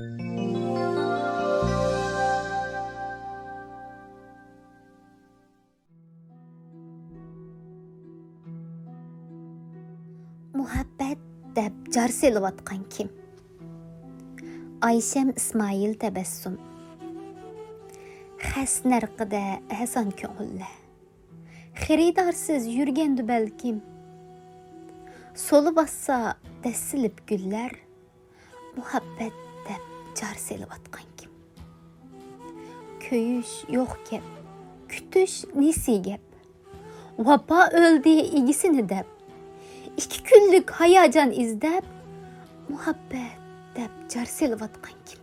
Muhabbet deb jar selyapatgan kim? Ayşem İsmail tebessüm. Xəs narqida Hasan köngülle. Xeridarsız yürgendi belkim. Solu bassa desilip güller. Muhabbet deb jar selyapatgan kim? Köyüş yok gep, kütüş nesi gep. Vapa öldü igisini deb. İki günlük hayacan izlep, muhabbet deb jar selyapatgan kim?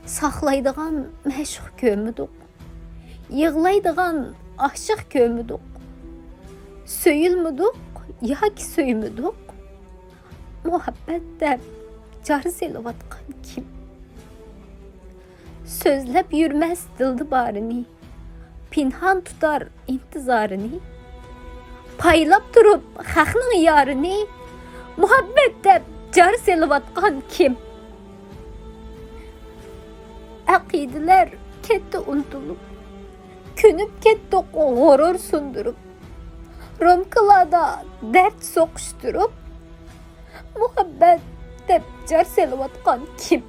Saxlaydigan məşuq kömüdük, yığlaydigan aşıq kömüdük, söyülmüdük yoki söymüdük, muhabbet deb jar selyapatgan kim? Sözlep yürmez dildibarını, pinhan tutar intizarını, paylap durup xalqning yarını, muhabbet deb jar selyapatgan kim? Aqideler ketdi unutulup, könüp ketdi g'urur sundurup, romkalarda dert soquşturup, muhabbet deb jar selyapatgan kim?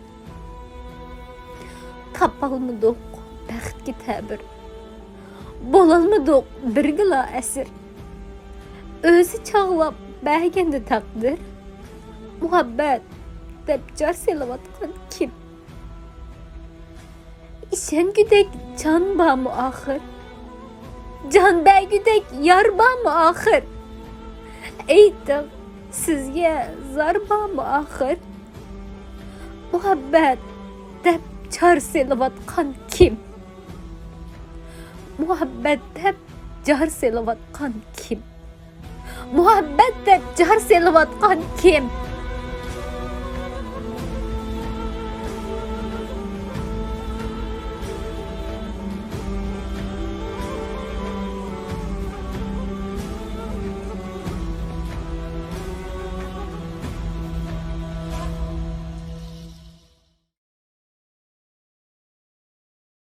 Tapalmıdık bəxtki təbir, bolalmıdık birgila əsir, özü çağlap bəhgendi takdir, muhabbet deb jar selyapatgan kim? İşen güdek can ba mı ahir? Can bəgüdek yar ba mı ahir? Eytdim sizge zar ba mı ahir? Muhabbet deb jar selyapatgan kim? Muhabbet deb jar selyapatgan kim? Muhabbet deb jar selyapatgan kim?